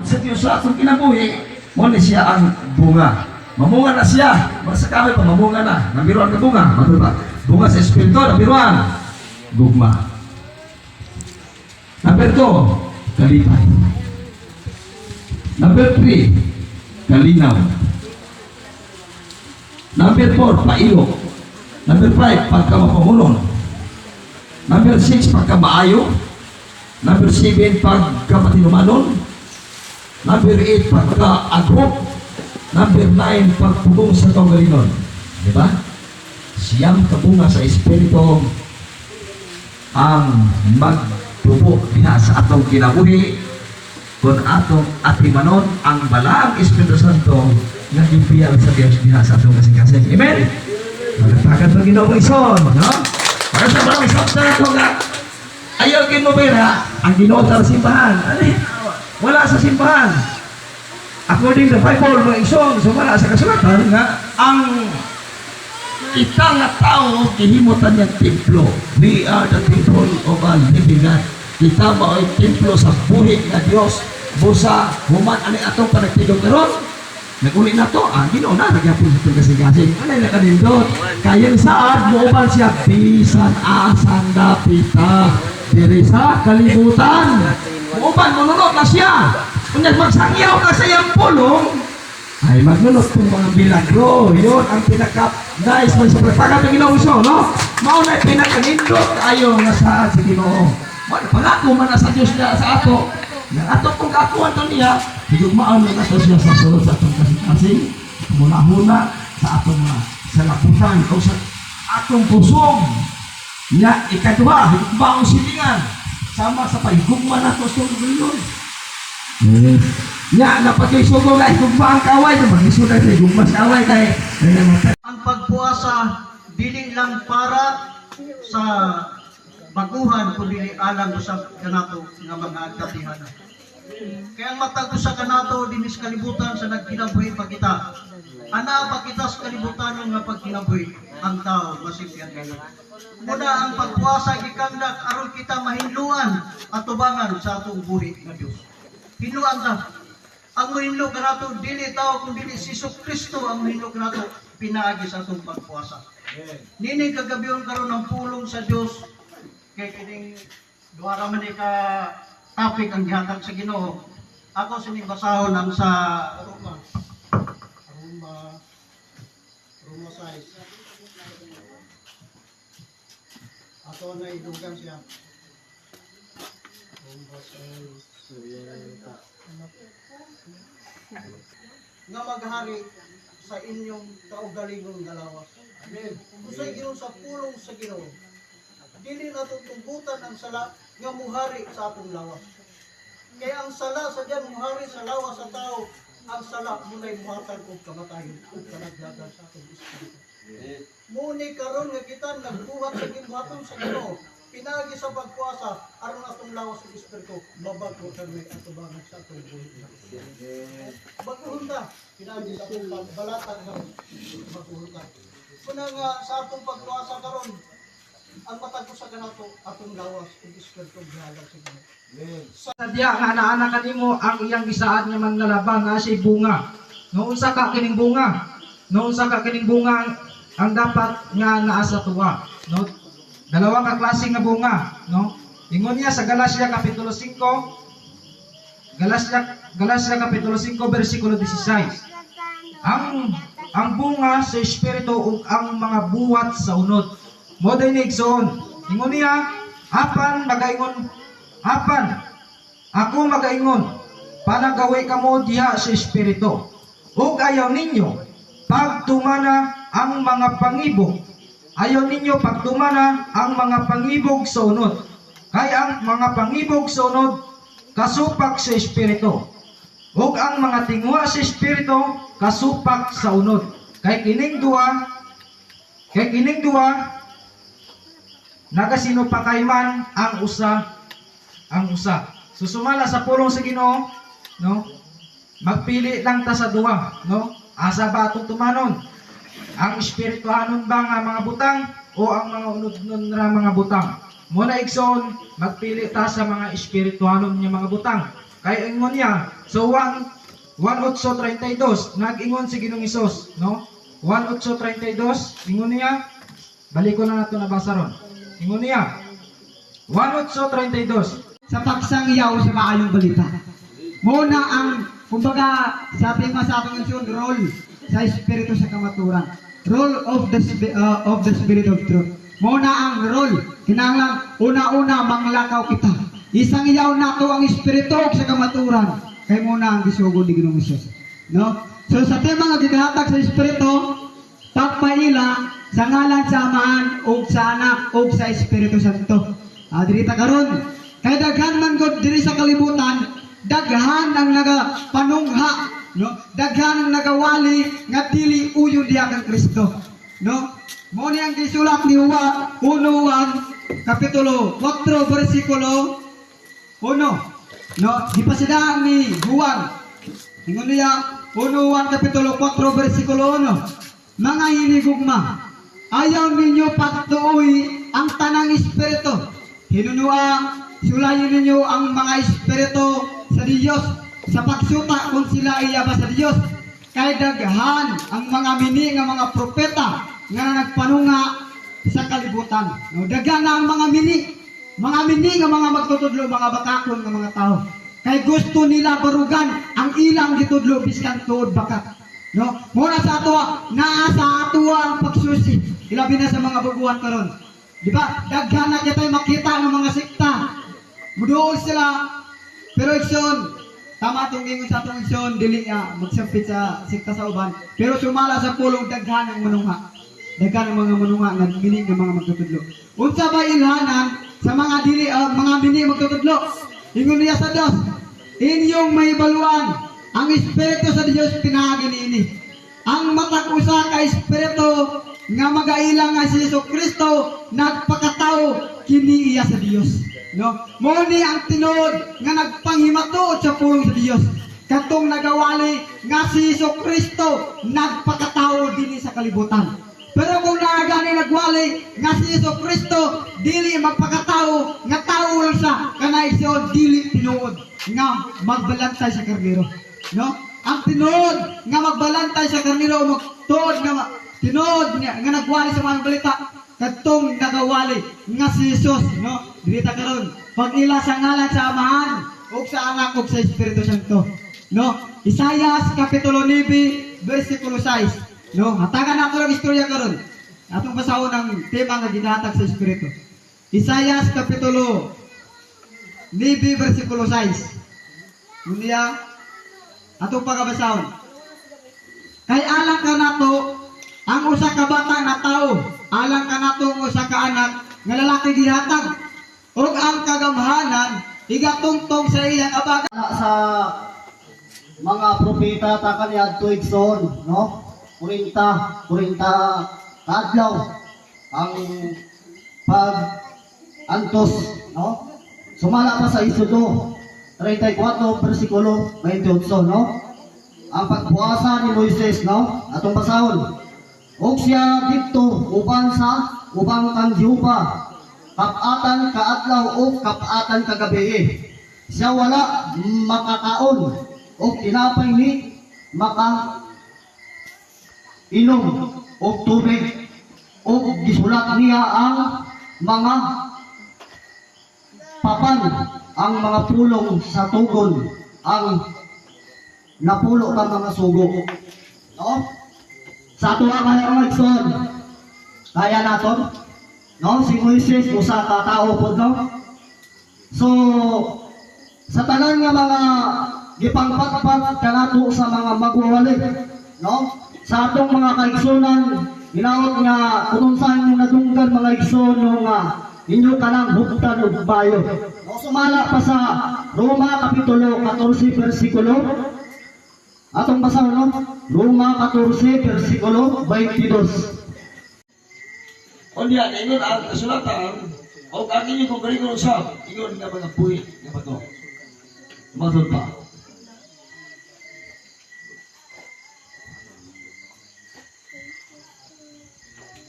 sa Diyos sa atong kinabuhi, mo na siya ang bunga. Mamunga na siya. Sa kami pa, mamunga na. Nabiruan ka bunga. Matuba. Bunga sa Espiritu, nabiruan. Gugma. Number 2, kalipay. Number 3, kalinaw. Number 4, pailok. Number 5, pagkamapamulong. Number 6, pagkamaayo. Number 7, pagkapatinumanon. Number 8, pagka-agrop. Number 9, pagpugong sa kaugalingon. Di ba? Siyang kabunga sa Espiritu ang magtubo diha sa atong kinabuhi kung atong atimanon ang balaang Espiritu Santo nga gimpiyang sa Dios diha sa atong kasing-kasing. Amen? Magatagan ng Ginoong ison, no? Para sa mga isang sa ito nga, ayaw kinumira ang Ginoo sa simbahan. Ano? Wala sa simbahan. According to the Bible, mga isong, sumala sa kasulatan nga, ang kita nga tao, kihimutan niyang templo. We are the temple of a living God. Kita ba ay templo sa buhi nga Diyos. Busa, human, ani atong panagtigong karon. Nag-uli na to, Ginoo na, nagyapon sa itong kasing-kasing. Ano na kanindot? Kaya saan, muuban siya, bisan asang dapita. Diri sa kalibutan. Muuban, manunod na siya. Kung magsangyaw na sa iyang pulong, ay magnunod kung mga milagro. Yun ang pinaka-nice mo sa pagpagat ng Ginoong Iso, no? Mauna pinaka-nindot tayo nga sa Ginoo. Pangako man na sa Diyos na sa ato. Yang ato kung kakuhan to niya, higugmaan na nato siya sa sulod sa atong kasing-kasing, muna-huna sa atong mga salaputan o sa atong pusong. Nga, ikaduha, higugmaang silingan. Sama sa pahigugman nato sa Ginoo. Nya napagisugo na igugma ang kaway na magisuda sa igugma sa kaway kay ang pagpuasa dili lang para sa baguhan kundi alang usab kanato nga mga katihanan. Kaya ang matag usa kanato dinis kalibutan sa nagkinabuhi pa kita. Ana pa kita sa kalibutan nga pagkinabuhi ang tao masigyan kayo. Muna ang pagpuasa gikandak aron kita mahinluan at tubangan sa atong buhi nga Dios. Hinluan ta. Ang mahinlo kanato dili tao kung dili si Kristo ang mahinlo kanato pinaagi sa atong pagpuasa. Nining kagabion karon ng pulong sa Dios kay kining duha ra man ka topic ang gihatag sa Ginoo. Ako sining basahon ang sa Roma 6. Ato na idugan siya. Roma 6 nga maghari sa inyong kaugalingong dalawa. Amen. Usay Ginoo sa pulong sa Ginoo. Dili nato tubutan ang sala nga muhari sa atong lawas. Kaya ang sala sa diyan muhari sa lawas sa tao, ang sala munay muhatag og kamatayon ug kalaglagan sa atong espiritu. Muni karon nga kita nagbuhat sa gibuhaton sa Ginoo. Pinagi sa pagpuasa aron atong lawas sa espiritu mabago kami at tubangan sa atong buhi. Baguhon ta pinagi sa atong pagbalatan karon baguhon ta. Kuna nga sa atong pagpuasa karon ang matag sa kanato atong lawas ug espiritu gihalag sa Ginoo. Sadya nga ana-ana kanimo ang iyang gisaan nga manlalabang nga si bunga. Noon sa ka kining bunga. Noon sa ka kining bunga ang dapat nga naa sa tuwa, no? Dalawang ka klase nga bunga, no? Ingon niya sa Galacia kapitulo 5, Galacia kapitulo 5 bersikulo 16. Ang bunga sa espiritu ug ang mga buwat sa unod. Mo dinhi igsoon. Ingon niya, apan ako magaingon, panagawi kamo diha sa espiritu. Ug ayaw ninyo pagtumana ang mga pangibog. Ayaw ninyo pagtumana ang mga pangibog sa unod. Kaya ang mga pangibog sa unod, kasupak sa espiritu. Ug ang mga tingwa sa espiritu, kasupak sa unod. Kay kining duwa, nagasinupakayman ang usa. So sumala sa pulong sa Ginoo, no? Magpili lang ta sa duwa, no? Asa ba atong tumanon? Ang espirituhanon ba nga mga butang o ang mga unod-unod na mga butang? Muna igsoon, magpili ta sa mga espirituhanon nga mga butang. Kay ingon niya, so 1:32, nag-ingon si Ginoong Hesus, no? 1:32, ingon niya, balik ko na nato nabasa ron. Ingon niya, 1:32, sa pagsangyaw sa maayong balita. Muna ang, kumbaga, sabi nga sa ating isyon, role sa Espiritu sa kamaturan. Role of the Spirit of Truth. Muna ang role, kinahanglan, una-una, manglakaw kita. Isangyaw nato ang Espiritu sa kamaturan. Kay muna ang gisugo ni Ginoong Hesus. No? So sa tema nga gigahatag sa Espiritu, pagpaila sa ngalan sa Amahan ug sa Anak ug sa Espiritu Santo. Dirita karon, kay daghan man gud diri sa kalibutan, daghan ang nagapanungha, no? Daghan ang nagawali nga dili uyon diha kang Kristo, no? Mo ni ang gisulat ni Juan 1 kapitulo 4 bersikulo 1, no? Di pa sila ni Juan. Ingon niya 1 kapitulo 4 bersikulo 1. Mga hinigugma, ayaw ninyo pagtuoy ang tanang espiritu. Hinunua, sulayin ninyo ang mga espiritu sa Diyos sa pagsuta kung sila iyaba sa Diyos. Kay daghan ang mga mini nga mga propeta nga nagpanunga sa kalibutan. No, daghan na ang mga mini nga mga magtutudlo, mga bakakon nga mga tao. Kay gusto nila barugan ang ilang gitudlo biskan tuod bakat. No, muna sa atoa, naa sa atoa ang pagsusi. Ilabi na sa mga baguhan karon. Di ba? Daghan na kita'y makita ng mga sekta. Muduol sila. Pero ikson, tama itong ingon sa atong ikson, dili niya magsampit sa sekta sa uban. Pero sumala sa pulong daghan ng manungha. Daghan ng mga manungha nga mining ng mga magtutudlo. Unsa ba ilhanan sa mga dili mga mining magtutudlo? Ingon niya sa Dios, inyong may baluan ang espiritu sa Dios pinaagi niini. Ang matag usa ka espiritu nga magailang nga si Jesucristo nagpakatao kini iya sa Dios, no? Mo ni ang tinuod nga nagpanghimatuod sa pulong sa Dios katong nagawali nga si Jesucristo nagpakatao dinhi sa kalibutan. Pero kung naagani nagwali nga si Jesucristo dili magpakatao nga tao lang siya, kanay siya dili tinuod nga magbalantay sa karnero, no? Ang tinuod nga magbalantay sa karnero, magtuod nga tinuod nga nagwali sa mga balita kadtong nagawali nga si Jesus, no? Dirita karon, pag ila sa ngalan sa Amahan ug sa Anak ug sa Espiritu Santo, no? Isaias kapitulo 9 bersikulo 6, no? Hatagan nato ang istorya karon. Atong basahon ang tema nga ginahatag sa Espiritu. Isaias kapitulo 9 bersikulo 6. Unya atong pagabasahon. Kay alang ka nato ang usa ka bata na tao, alang ka nato ang usa ka anak nga lalaki gihatag, ug ang kagamhanan igatungtong sa iyang abaga. Sa mga propeta ta kaniadto igsoon, no? 40 kadlaw ang pag-antos, no? Sumala pa sa Isudo 34 bersikulo 28, no? Ang pagpuasa ni Moises, no? Atong basahon. Og siya dito uban kang Jehova, kapatan kaadlaw o kapatan kagabi. Siya wala makakaon o tinapay ni maka inom o tubig o gisulat niya ang mga papan, ang mga pulong sa tugon, ang napulo ka mga sugo, no? Sa ato ang mga igsoon, kaya naton, no? Si Moises usa ka tao pod, no? So sa tanan nga mga gipangpatpat kanato sa mga magwawali, no? Sa atong mga kaigsunan, ginaot nga kung saan yung nadunggan mga igsoon nga inyo kanang huktan ug bayo. No? Sumala pa sa Roma kapitulo 14 bersikulo. Atong basahon, no? Roma 14 bersikulo 22. Unya, ingon ang kasulatan, o ang inyong kongregon sa, ingon nga mga puwi, nga ba ito? Matod pa.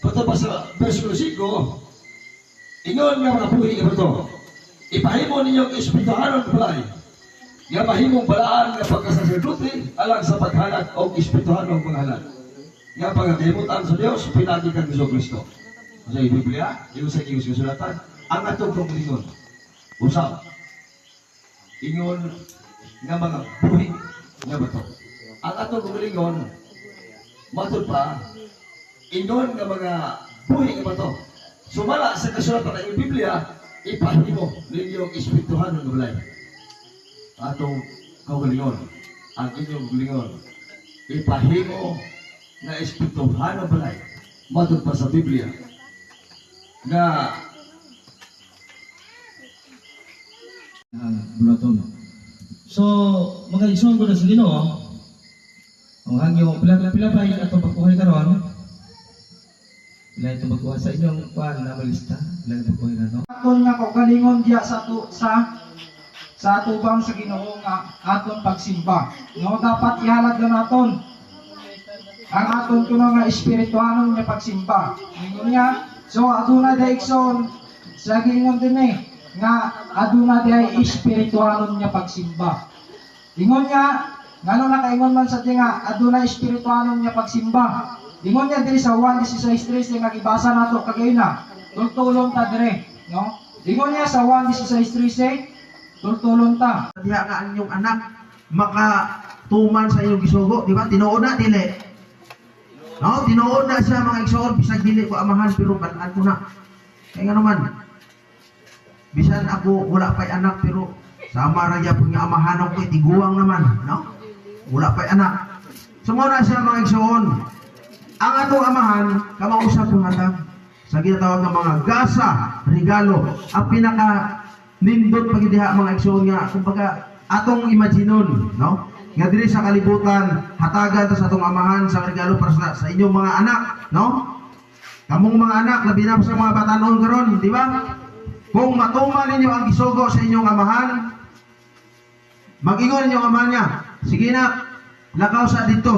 Pato pa sa versikulo 5, ingon nga mga puwi, nga ba ito? Ipahimo ninyong espirituhanon palay, nga mahimong balaan nga pagkasaserdote alang sa paghalad o espirituhan ng paghalad. Nga pagkalimutan sa Dios pinagi kang Kristo. Sa Biblia, yung sa Diyos kasulatan, ang atong paglingon. Usap. Ingon nga mga buhi nga bato. Ang atong paglingon, matod pa, ingon nga mga buhi nga bato. Sumala sa kasulatan ng Biblia, ipahimo ninyong espirituhan ng gulay. Atong kaugalingon, ang inyong gulingon, ipahimo na espirituhan ng balay. Matod pa sa Biblia, na ang bulaton. So, mga igsoon ko na sa Ginoo, ang hangyo pila pa atong pagkuhay karon. Pila itong pagkuha sa inyong kuan na malista, pila itong pagkuhay na to. Aton nga kaugalingon diya sa atubang sa Ginoo nga aton pagsimba. No dapat ihalad na naton ang aton kuno nga espirituhanon nga pagsimba. Ingon niya, so aduna daigson sa gingon din nga aduna day espirituhanon nga pagsimba. Ingon niya, ngano na kaingon man sa tinga aduna espirituhanon nga pagsimba. Ingon niya diri sa 1:16 nga gibasa nato kagayna. Tultulon ta dire, no? Ingon niya sa 1:16, tultulon ta. Diha nga ang inyong anak makatuman sa inyong gisugo, di ba? Tinuod na dili. No, tinuod na siya mga igsoon, bisag dili ko amahan pero bataan ko na. Kaya nga naman, bisan ako wala pa'y anak pero sama ra gyapon nga amahan ako tiguang naman, no? Wala pa'y anak. Sumuna siya mga igsoon. Ang atong amahan kamausap ko hatag sa ginatawag nga mga gasa, regalo, ang pinaka nindot pagidiha mga igsoon nga kumbaga atong imaginon, no? Nga diri sa kalibutan hatagan ta sa atong amahan sa regalo para sa inyong mga anak, no? Kamong mga anak labi na sa mga batanon karon, di ba? Kung matuman ninyo ang gisugo sa inyong amahan, mag-ingon ninyo ang amahan niya, sige na, lakaw sa dito.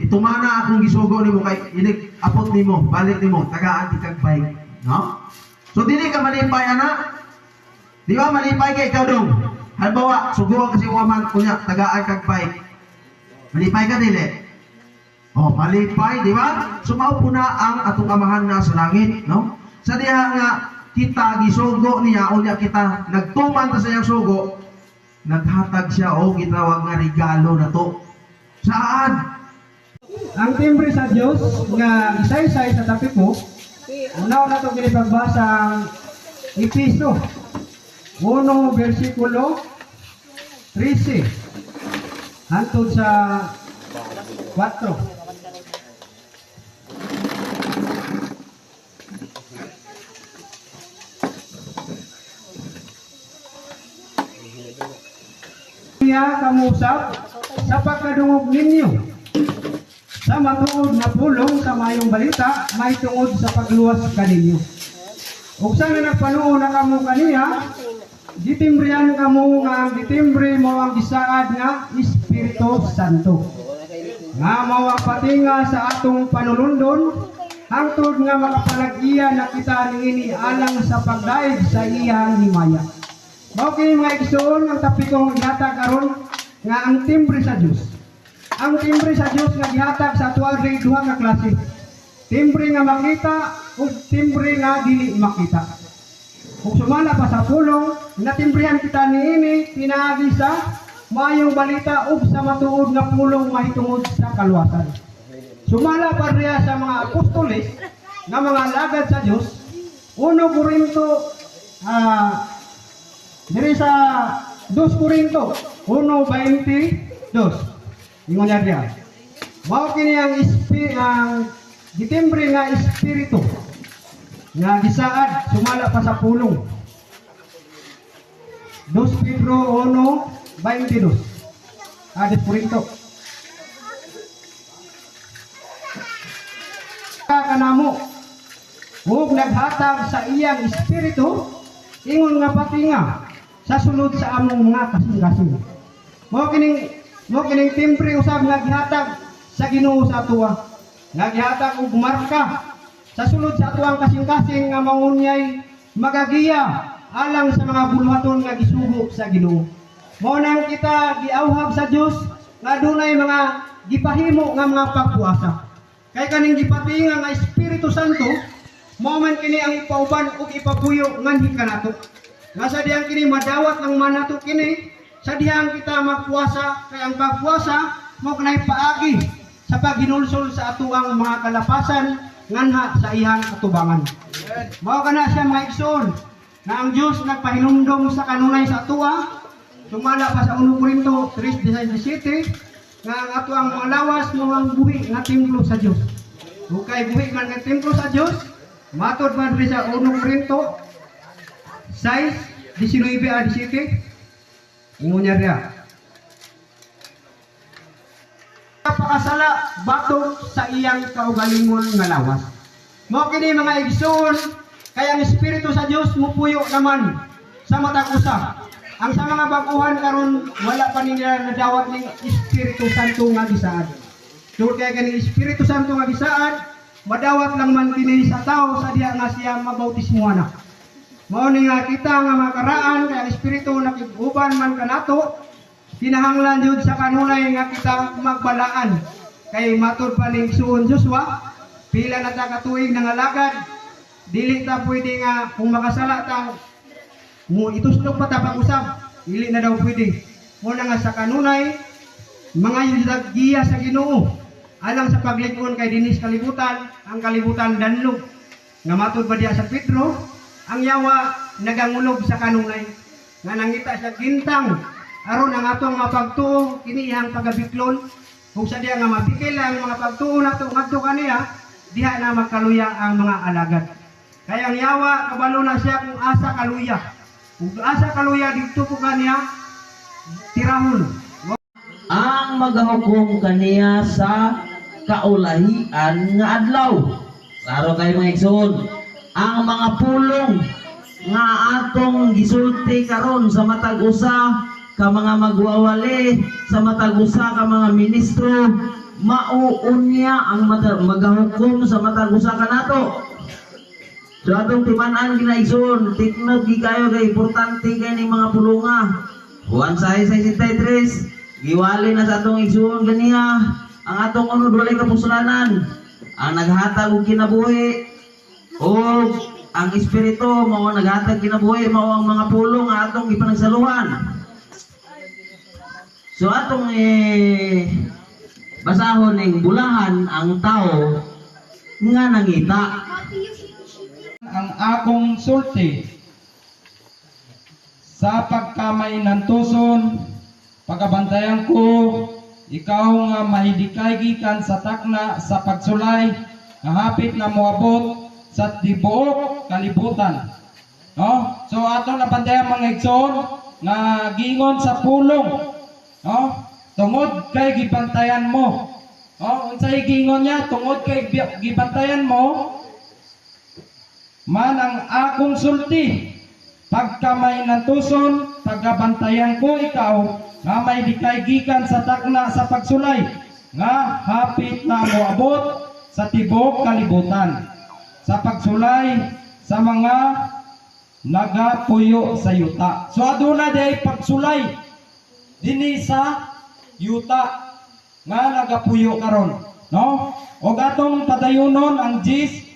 Itumana akong gisugo nimo kay inig apot nimo, balik nimo, tagaan ti kag bike, no? So dili ka malipay anak. Di ba malipay kay ikaw dong? Halimbawa, sugo kasi uman kunya tagaan kag bike. Malipay ka dili. Oh, malipay, di ba? Sumao po na ang atong amahan na sa langit, no? Sa diha nga kita gisugo niya unya kita nagtuman ta sa iyang sugo, naghatag siya o gitawag nga regalo na to. Saan? Ang timbre sa Dios nga isay-isay sa tapi mo, una na itong ginipagbasa ang Episo 1 versikulo 13 hangtod sa 4. Niya kamusap sa pagkadungog ninyo sa matuod na pulong sa mayong balita, may tungod sa pagluwas kaninyo. Ug sa nga nagpanuo na kamo kaniya, gitimbrihan kamo nga ang gitimbre mo ang gisaad nga Espiritu Santo. Nga mawapatinga sa atong panulundon, hangtod nga makapalag-iya na kita niini alang sa pagdaig sa iyang himaya. Mao kini mga igsoon ang tapikong ihatag karon nga ang timbre sa Dios. Ang timbre sa Dios nga gihatag sa atual ray duha ka klase. Timbre nga makita ug timbre nga dili makita. Ug sumala pa sa pulong, natimbrehan kita niini pinaagi sa mayong balita ug sa matuod nga pulong mahitungod sa kaluwasan. Sumala pa riya sa mga apostoles nga mga lagad sa Dios. 1 Korinto diri sa 2 Korinto 1:22. Ingon niya diya. Mao kini ang gitimbre nga espiritu nga gisaad sumala pa sa pulong. 2 Pedro 1:22. 2 Korinto. Kanamo ug naghatag sa iyang espiritu ingon nga patinga sa sulod sa among mga kasing-kasing. Mo kining timbre usab nga gihatag sa Ginoo sa atuwa. Nga gihatag og marka sa sulod sa atuang kasing-kasing nga mangunyay magagiya alang sa mga buluhaton nga gisugo sa Ginoo. Mao nang kita giawhag sa Dios nga dunay mga gipahimo nga mga pagpuasa. Kay kaning gipatinga nga Espiritu Santo mao man kini ang ipauban ug ipapuyo nganhi kanato. Nga sa diyang kini madawat ng manato kini sa diyang kita magpuasa kay ang pagpuasa mao kanay paagi sa paghinulsol sa atuang mga kalapasan nganha sa iyang atubangan. Mao kana siya mga igsoon na ang Dios nagpahinumdom sa kanunay sa atua sumala pa sa 1 Corinto 3:17 nga ang ato ang mga lawas mo ang buhi nga templo sa Dios. Hukay buhi man nga templo sa Dios, matod man diri sa 1 Corinto 6:19-17. Ingon niya riya. Pakasala batok sa iyang kaugalingon nga lawas. Mao kini mga igsoon kay ang Espiritu sa Dios mupuyo naman sa matag usa. Ang sa mga baguhan karon wala pa nila nadawat ning Espiritu Santo nga gisaad. Tungod kay kaning Espiritu Santo nga gisaad, madawat lang man kini sa tao sa diha nga siya mabautismuhan. Mao ni nga kita nga makaraan kay ang Espiritu nakiguban man kanato, kinahanglan jud sa kanunay nga kita magbalaan. Kay matud pa ning suon Joshua, pila na ta katuig nangalagad, dili ta pwede nga kung makasala ta mo itustok pa ta pag-usab, dili na daw pwede. Muna nga sa kanunay, mga giya sa Ginoo, alang sa paglingon kay dinis kalibutan, ang kalibutan danlog. Nga matud ba diya sa Pedro, ang yawa nagangulog sa kanunay. Nga nangita siya gintang, aron ang atong mga pagtuo, kini iyang pagabiklon, kung sa diya nga mabikil ang mga pagtuo nato ngadto kaniya, diha na magkaluya ang mga alagad. Kaya ang yawa, kabalo na siya kung asa kaluya. Kung asa kaluya dito po kaniya, tirahon. Ang magahukom kaniya sa kaulahian nga adlaw. Saro kayo mga igsoon, ang mga pulong nga atong gisulti karon sa matag usa ka mga magwawali, sa matag usa ka mga ministro, mauunya ang magahukom sa matag usa kanato. So atong timan-an ginaigsoon, tiknog gi kayo kay importante kay ning mga pulunga. Juan 6:63, giwali na sa atong igsoon ganiya ang atong unod walay kapusulanan, ang naghatag og kinabuhi o ang espiritu mao naghatag kinabuhi, mao ang mga pulong nga atong ipanagsaluhan. So atong basahon ning bulahan ang tao nga nangita. Ang akong sulti sa pagkamay ng tuson, pagabantayan ko, ikaw nga mahidikay gikan sa takna sa pagsulay, nga hapit na moabot sa tibuok kalibutan. No? So ato na bantayan mga igsoon nga gingon sa pulong, no? Tungod kay gibantayan mo. No? Unsay gingon niya, tungod kay gibantayan mo, man ang akong sulti, pagkamay ng tuson, pagabantayan ko ikaw, nga may dikay gikan sa takna sa pagsulay, nga hapit na moabot sa tibok kalibutan, sa pagsulay sa mga nagapuyo sa yuta. So aduna day pagsulay dinhi sa yuta nga nagapuyo karon, no? Og atong padayonon ang Jis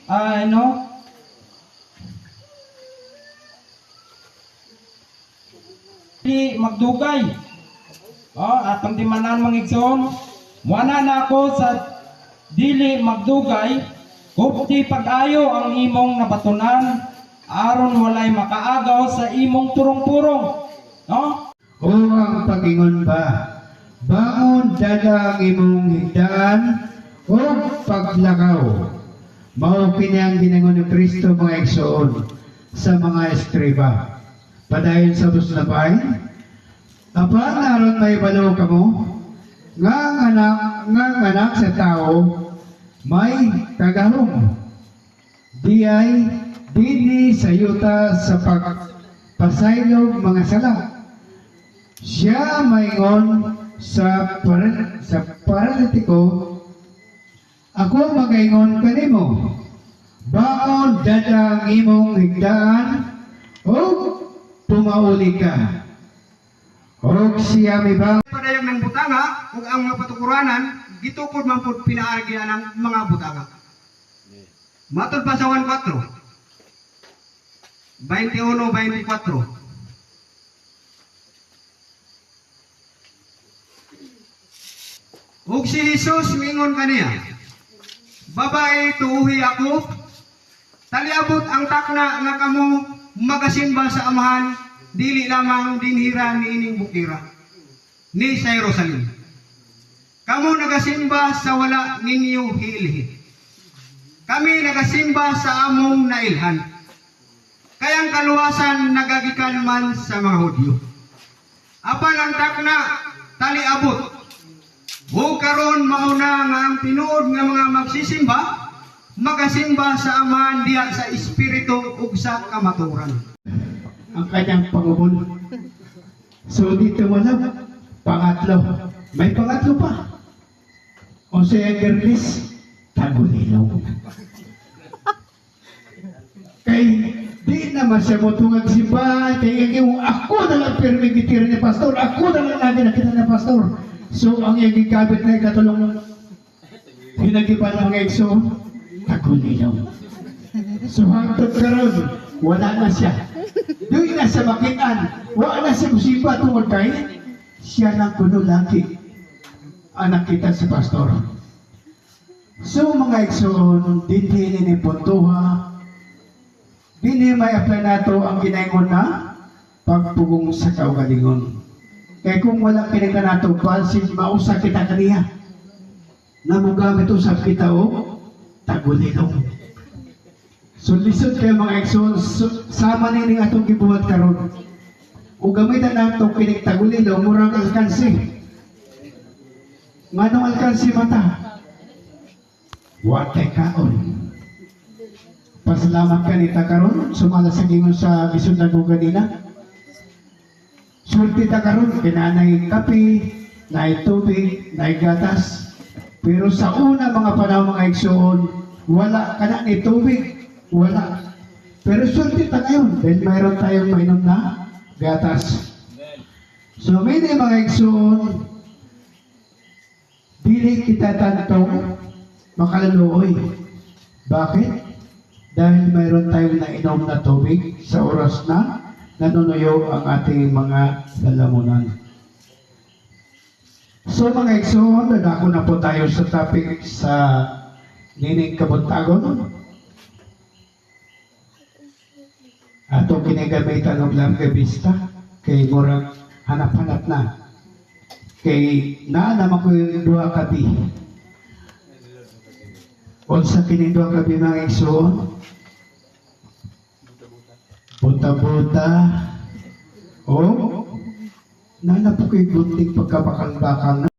di magdugay. Atong timanan mga igsoon, muana na ako sa dili magdugay, kupti pag-ayo ang imong nabatunan, aron walay makaagaw sa imong turong-turong. No? O ang pagingon ba, bangon dala ang imong higdaan o paglakaw. Mao kini ang ginangon ni Kristo mga igsoon sa mga estreba. Padayon sa buslabay, apan aron may balo kamo, nga anak sa tao, may kagahom. Diyay, dini sa yuta sa pagpasaylog mga sala. Siya maingon sa paralitiko, ako magaingon kanimo, baon dada ang imong higdaan, o tumauli ka. Og siya may bang Padayag ng butanga ug ang mga patukuranan gitukod man pud pinaargian ng mga butanga. Matod pa sa 1:4. 21-24. Ug si Jesus mingon kaniya, babae tuuhi ako, taliabot ang takna nga kamo magasimba sa amahan, dili lamang dinhira ni ining bukira ni sa Jerusalem. Kamo nagasimba sa wala ninyo hiilhi. Kami nagasimba sa among nailhan. Kayang kaluwasan nagagikan man sa mga Hudyo. Apan ang takna taliabot. O karon mauna nga ang tinuod nga mga magsisimba, magasimba sa amahan diha sa espiritu ug sa kamaturan. ang kanyang pangubol. So dito mo lang, pangatlo. May pangatlo pa. O si Engerlis, Tagulinaw. Kay di naman siya mo tungag simbahan, kay yung ako na lang permigitir ni pastor, ako na lang lagi nakita ni pastor. So ang yung kabit na ikatulong pinagipan ng mga ekso, Tagulinaw. So hangtod karon, wala na siya. Doon na siya makitaan, wala na siya musiba tungod kay siya lang kuno lagi anak kita si pastor. So mga ekson, dinhi ni puntuha, dinhi may apply nato ang ginaingon na pagpugong sa kaugalingon. Kaya kung wala kinita nato, pansin mausa kita kaniya na mugamit usap kita o Tagulinaw. So lisod kayo mga ekson, sama nining atong gibuhat karon. O gamitan nato kining Tagulinaw, murang alkansi. Manong alkansi mata? Watay kaon. Pasalamat ka nita karon, sumala sa gingon sa bisod na ko kanina. Sulti ta karon, kinanay kape, nay tubig, nay gatas. Pero sa una mga panahon mga ekson, wala ka na ni tubig, wala. Pero sulti ta ngayon, dahil mayroon tayong mainom na gatas. So may mga ekson, dili kita tantong makaluoy. Bakit? Dahil mayroon tayong nainom na tubig sa oras na nanunuyo ang ating mga lalamunan. So mga ekson, dadako na po tayo sa topic sa nining kabuntagon. Ato kinagamitan ng Larga Vista kay murag hanap-hanap na. Kay naanaman ko yung duha kabi. Unsa kining duha kabi mga ekson? Buta-buta. O, nana po ko'y gunting pagkabakal-bakal na.